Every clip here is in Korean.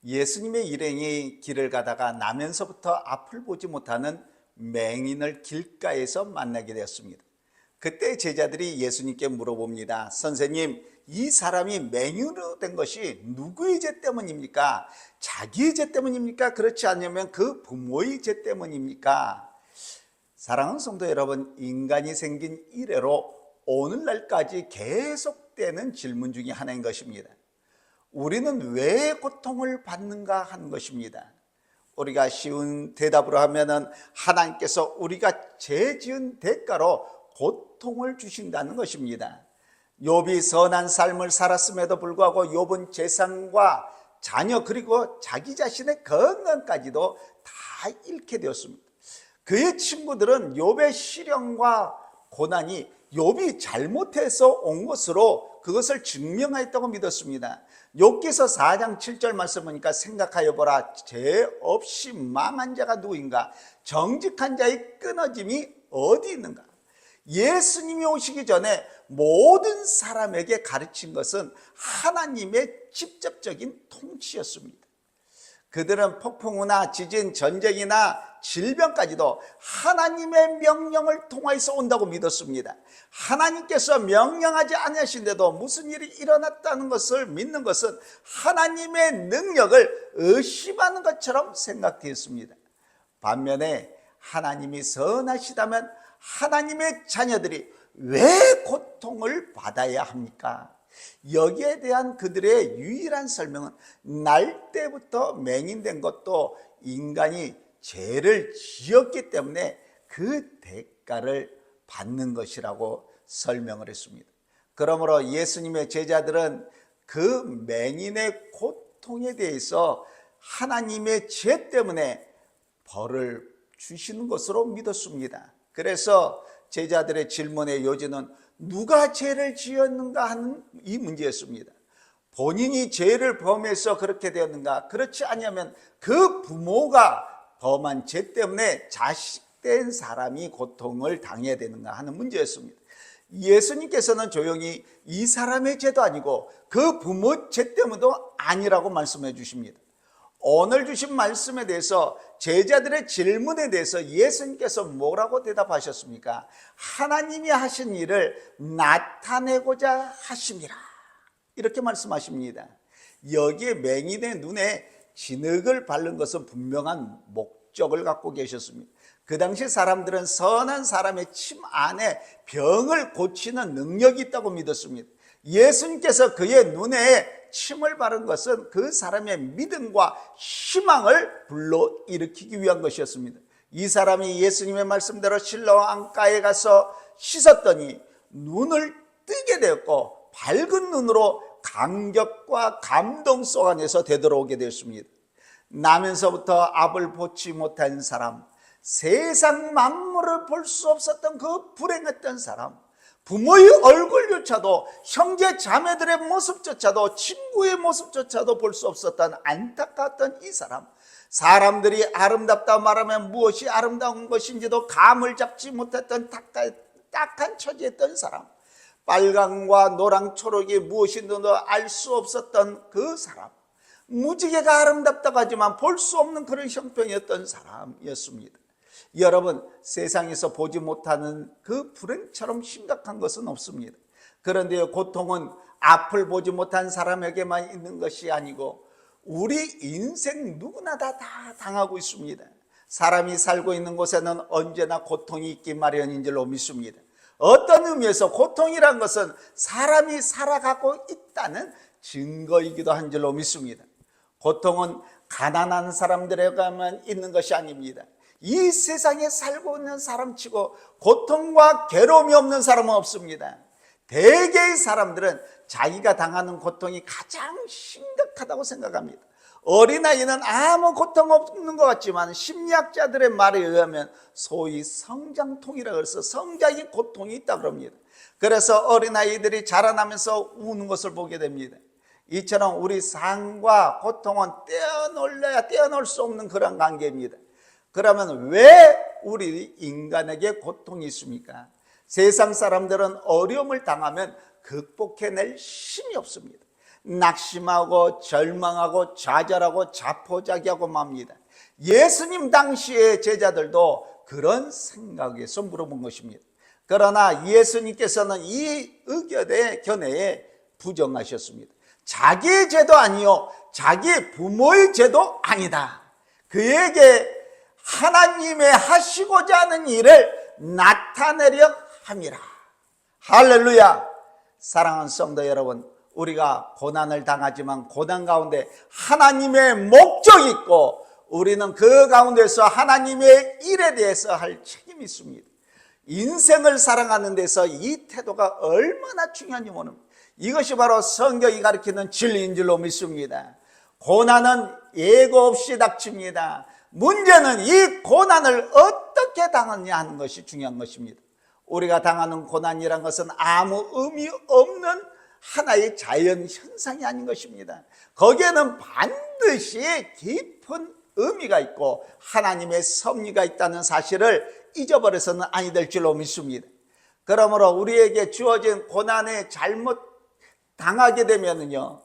예수님의 일행이 길을 가다가 나면서부터 앞을 보지 못하는 맹인을 길가에서 만나게 되었습니다. 그때 제자들이 예수님께 물어봅니다. 선생님, 이 사람이 맹인으로 된 것이 누구의 죄 때문입니까? 자기의 죄 때문입니까? 그렇지 않으면 그 부모의 죄 때문입니까? 사랑하는 성도 여러분, 인간이 생긴 이래로 오늘날까지 계속되는 질문 중에 하나인 것입니다. 우리는 왜 고통을 받는가 하는 것입니다. 우리가 쉬운 대답으로 하면은 하나님께서 우리가 죄 지은 대가로 고통을 주신다는 것입니다. 욥이 선한 삶을 살았음에도 불구하고 욥은 재산과 자녀 그리고 자기 자신의 건강까지도 다 잃게 되었습니다. 그의 친구들은 욥의 시련과 고난이 욥이 잘못해서 온 것으로 그것을 증명하였다고 믿었습니다. 욥기서 4장 7절 말씀 보니까 생각하여 보라, 죄 없이 망한 자가 누구인가? 정직한 자의 끊어짐이 어디 있는가? 예수님이 오시기 전에 모든 사람에게 가르친 것은 하나님의 직접적인 통치였습니다. 그들은 폭풍우나 지진, 전쟁이나 질병까지도 하나님의 명령을 통하여서 온다고 믿었습니다. 하나님께서 명령하지 않으신데도 무슨 일이 일어났다는 것을 믿는 것은 하나님의 능력을 의심하는 것처럼 생각되었습니다. 반면에 하나님이 선하시다면 하나님의 자녀들이 왜 고통을 받아야 합니까? 여기에 대한 그들의 유일한 설명은 날 때부터 맹인된 것도 인간이 죄를 지었기 때문에 그 대가를 받는 것이라고 설명을 했습니다. 그러므로 예수님의 제자들은 그 맹인의 고통에 대해서 하나님의 죄 때문에 벌을 주시는 것으로 믿었습니다. 그래서 제자들의 질문의 요지는 누가 죄를 지었는가 하는 이 문제였습니다. 본인이 죄를 범해서 그렇게 되었는가? 그렇지 않으면 그 부모가 범한 죄 때문에 자식된 사람이 고통을 당해야 되는가 하는 문제였습니다. 예수님께서는 조용히 이 사람의 죄도 아니고 그 부모 죄 때문도 아니라고 말씀해 주십니다. 오늘 주신 말씀에 대해서 제자들의 질문에 대해서 예수님께서 뭐라고 대답하셨습니까? 하나님이 하신 일을 나타내고자 하심이라, 이렇게 말씀하십니다. 여기에 맹인의 눈에 진흙을 바른 것은 분명한 목적을 갖고 계셨습니다. 그 당시 사람들은 선한 사람의 침 안에 병을 고치는 능력이 있다고 믿었습니다. 예수님께서 그의 눈에 침을 바른 것은 그 사람의 믿음과 희망을 불러일으키기 위한 것이었습니다. 이 사람이 예수님의 말씀대로 실로암 안가에 가서 씻었더니 눈을 뜨게 되었고 밝은 눈으로 감격과 감동 속 안에서 되돌아오게 되었습니다. 나면서부터 앞을 보지 못한 사람, 세상 만물을 볼 수 없었던 그 불행했던 사람, 부모의 얼굴조차도, 형제 자매들의 모습조차도, 친구의 모습조차도 볼 수 없었던 안타까웠던 이 사람, 사람들이 아름답다 말하면 무엇이 아름다운 것인지도 감을 잡지 못했던 딱한 처지였던 사람, 빨강과 노랑 초록이 무엇인지도 알 수 없었던 그 사람, 무지개가 아름답다고 하지만 볼 수 없는 그런 형편이었던 사람이었습니다. 여러분, 세상에서 보지 못하는 그 불행처럼 심각한 것은 없습니다. 그런데 고통은 앞을 보지 못한 사람에게만 있는 것이 아니고 우리 인생 누구나 다 당하고 있습니다. 사람이 살고 있는 곳에는 언제나 고통이 있기 마련인 줄로 믿습니다. 어떤 의미에서 고통이란 것은 사람이 살아가고 있다는 증거이기도 한 줄로 믿습니다. 고통은 가난한 사람들에게만 있는 것이 아닙니다. 이 세상에 살고 있는 사람치고 고통과 괴로움이 없는 사람은 없습니다. 대개의 사람들은 자기가 당하는 고통이 가장 심각하다고 생각합니다. 어린아이는 아무 고통 없는 것 같지만 심리학자들의 말에 의하면 소위 성장통이라고 해서 성장의 고통이 있다고 합니다. 그래서 어린아이들이 자라나면서 우는 것을 보게 됩니다. 이처럼 우리 삶과 고통은 떼어놓을래야 떼어놓을 수 없는 그런 관계입니다. 그러면 왜 우리 인간에게 고통이 있습니까? 세상 사람들은 어려움을 당하면 극복해낼 힘이 없습니다. 낙심하고 절망하고 좌절하고 자포자기하고 맙니다. 예수님 당시의 제자들도 그런 생각에서 물어본 것입니다. 그러나 예수님께서는 이 의견의 견해에 부정하셨습니다. 자기의 죄도 아니요 자기 부모의 죄도 아니다. 그에게 하나님의 하시고자 하는 일을 나타내려 함이라. 할렐루야. 사랑하는 성도 여러분, 우리가 고난을 당하지만 고난 가운데 하나님의 목적이 있고 우리는 그 가운데서 하나님의 일에 대해서 할 책임이 있습니다. 인생을 살아가는 데서 이 태도가 얼마나 중요한지 모릅니다. 이것이 바로 성경이 가르치는 진리인 줄로 믿습니다. 고난은 예고 없이 닥칩니다. 문제는 이 고난을 어떻게 당하느냐 하는 것이 중요한 것입니다. 우리가 당하는 고난이란 것은 아무 의미 없는 하나의 자연 현상이 아닌 것입니다. 거기에는 반드시 깊은 의미가 있고 하나님의 섭리가 있다는 사실을 잊어버려서는 아니 될 줄로 믿습니다. 그러므로 우리에게 주어진 고난에 잘못 당하게 되면요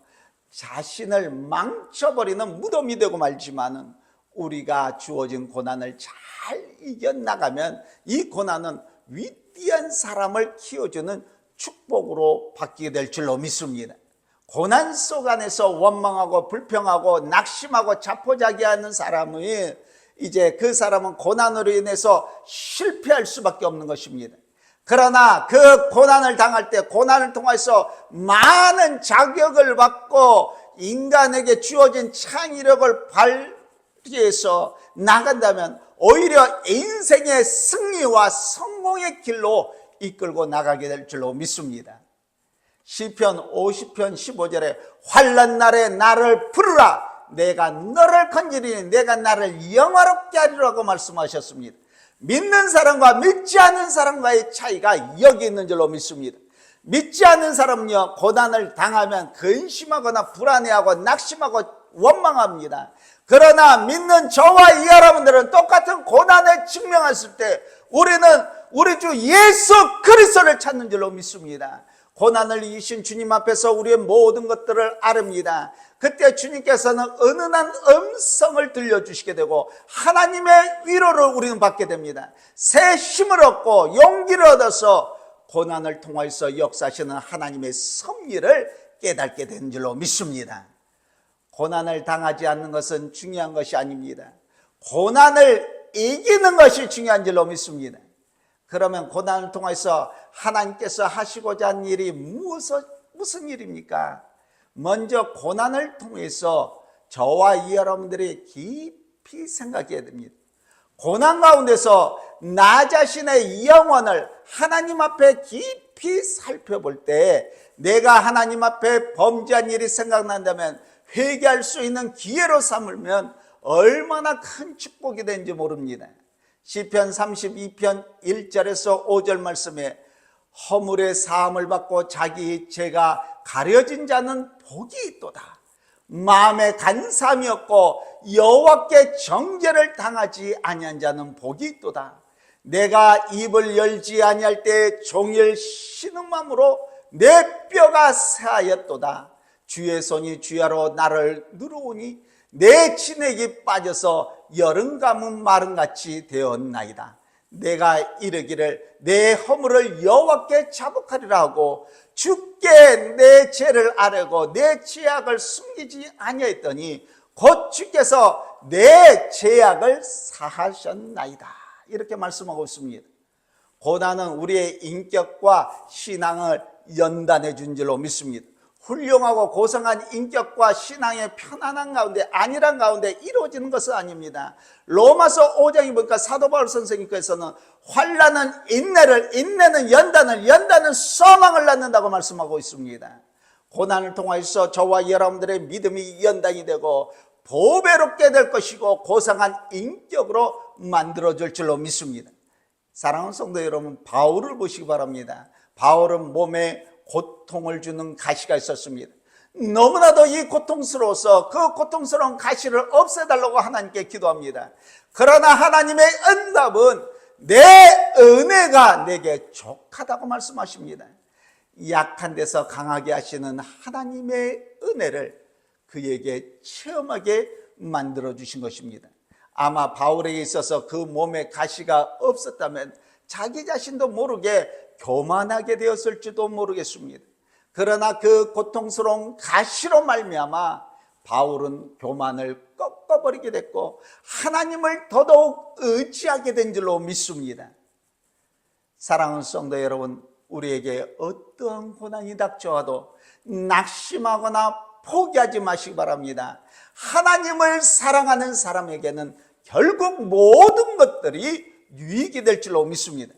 자신을 망쳐버리는 무덤이 되고 말지만은 우리가 주어진 고난을 잘 이겨나가면 이 고난은 위대한 사람을 키워주는 축복으로 바뀌게 될 줄로 믿습니다. 고난 속 안에서 원망하고 불평하고 낙심하고 자포자기하는 사람은 이제 그 사람은 고난으로 인해서 실패할 수밖에 없는 것입니다. 그러나 그 고난을 당할 때 고난을 통해서 많은 자격을 받고 인간에게 주어진 창의력을 발휘해서 나간다면 오히려 인생의 승리와 성공의 길로 이끌고 나가게 될 줄로 믿습니다. 시편 50편 15절에 환난 날에 나를 부르라 내가 너를 건지리니 내가 나를 영화롭게 하리라고 말씀하셨습니다. 믿는 사람과 믿지 않는 사람과의 차이가 여기 있는 줄로 믿습니다. 믿지 않는 사람은요 고난을 당하면 근심하거나 불안해하고 낙심하고 원망합니다. 그러나 믿는 저와 이 여러분들은 똑같은 고난에 직면했을 때 우리는 우리 주 예수 그리스도를 찾는 줄로 믿습니다. 고난을 이기신 주님 앞에서 우리의 모든 것들을 아릅니다. 그때 주님께서는 은은한 음성을 들려주시게 되고 하나님의 위로를 우리는 받게 됩니다. 새 힘을 얻고 용기를 얻어서 고난을 통해서 역사하시는 하나님의 섭리를 깨닫게 된 줄로 믿습니다. 고난을 당하지 않는 것은 중요한 것이 아닙니다. 고난을 이기는 것이 중요한 줄로 믿습니다. 그러면 고난을 통해서 하나님께서 하시고자 하는 일이 무슨 일입니까? 먼저 고난을 통해서 저와 이 여러분들이 깊이 생각해야 됩니다. 고난 가운데서 나 자신의 영혼을 하나님 앞에 깊이 살펴볼 때 내가 하나님 앞에 범죄한 일이 생각난다면 회개할 수 있는 기회로 삼으면 얼마나 큰 축복이 되는지 모릅니다. 시편 32편 1절에서 5절 말씀에 허물의 사함을 받고 자기 죄가 가려진 자는 복이 있도다. 마음에 간사함이 없고 여호와께 정죄를 당하지 아니한 자는 복이 있도다. 내가 입을 열지 아니할 때 종일 신음함으로 내 뼈가 새하였도다. 주의 손이 주야로 나를 누르오니 내 진액이 빠져서 여름 가뭄 마름같이 되었나이다. 내가 이르기를 내 허물을 여호와께 자복하리라 하고 주께 내 죄를 아뢰고 내 죄악을 숨기지 아니하였더니 곧 주께서 내 죄악을 사하셨나이다. 이렇게 말씀하고 있습니다. 고난은 우리의 인격과 신앙을 연단해 준 줄로 믿습니다. 훌륭하고 고상한 인격과 신앙의 편안한 가운데 안일한 가운데 이루어지는 것은 아닙니다. 로마서 5장에 보니까 사도 바울 선생님께서는 환난은 인내를, 인내는 연단을, 연단은 소망을 낳는다고 말씀하고 있습니다. 고난을 통해서 저와 여러분들의 믿음이 연단이 되고 보배롭게 될 것이고 고상한 인격으로 만들어질 줄로 믿습니다. 사랑하는 성도 여러분, 바울을 보시기 바랍니다. 바울은 몸에 고통을 주는 가시가 있었습니다. 너무나도 이 고통스러워서 그 고통스러운 가시를 없애달라고 하나님께 기도합니다. 그러나 하나님의 응답은 내 은혜가 내게 족하다고 말씀하십니다. 약한 데서 강하게 하시는 하나님의 은혜를 그에게 체험하게 만들어 주신 것입니다. 아마 바울에게 있어서 그 몸에 가시가 없었다면 자기 자신도 모르게 교만하게 되었을지도 모르겠습니다. 그러나 그 고통스러운 가시로 말미암아 바울은 교만을 꺾어버리게 됐고 하나님을 더더욱 의지하게 된 줄로 믿습니다. 사랑하는 성도 여러분, 우리에게 어떠한 고난이 닥쳐와도 낙심하거나 포기하지 마시기 바랍니다. 하나님을 사랑하는 사람에게는 결국 모든 것들이 유익이 될 줄로 믿습니다.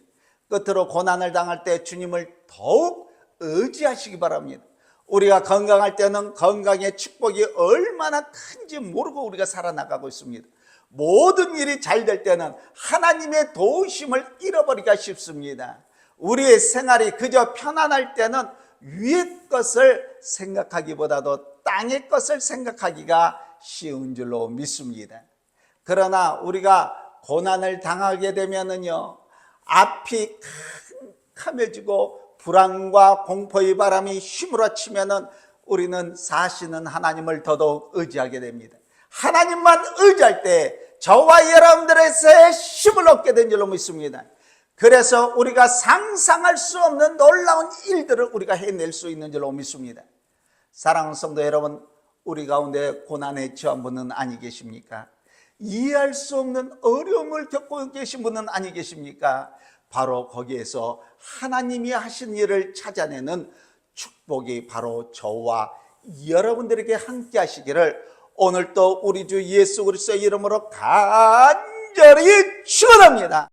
끝으로 고난을 당할 때 주님을 더욱 의지하시기 바랍니다. 우리가 건강할 때는 건강의 축복이 얼마나 큰지 모르고 우리가 살아나가고 있습니다. 모든 일이 잘 될 때는 하나님의 도우심을 잃어버리기가 쉽습니다. 우리의 생활이 그저 편안할 때는 위의 것을 생각하기보다도 땅의 것을 생각하기가 쉬운 줄로 믿습니다. 그러나 우리가 고난을 당하게 되면은요, 앞이 캄캄해지고 불안과 공포의 바람이 휘몰아치면은 우리는 사시는 하나님을 더더욱 의지하게 됩니다. 하나님만 의지할 때 저와 여러분들의 새 힘을 얻게 된 줄로 믿습니다. 그래서 우리가 상상할 수 없는 놀라운 일들을 우리가 해낼 수 있는 줄로 믿습니다. 사랑하는 성도 여러분, 우리 가운데 고난에 처한 분은 아니 계십니까? 이해할 수 없는 어려움을 겪고 계신 분은 아니 계십니까? 바로 거기에서 하나님이 하신 일을 찾아내는 축복이 바로 저와 여러분들에게 함께 하시기를 오늘도 우리 주 예수 그리스도의 이름으로 간절히 축원합니다.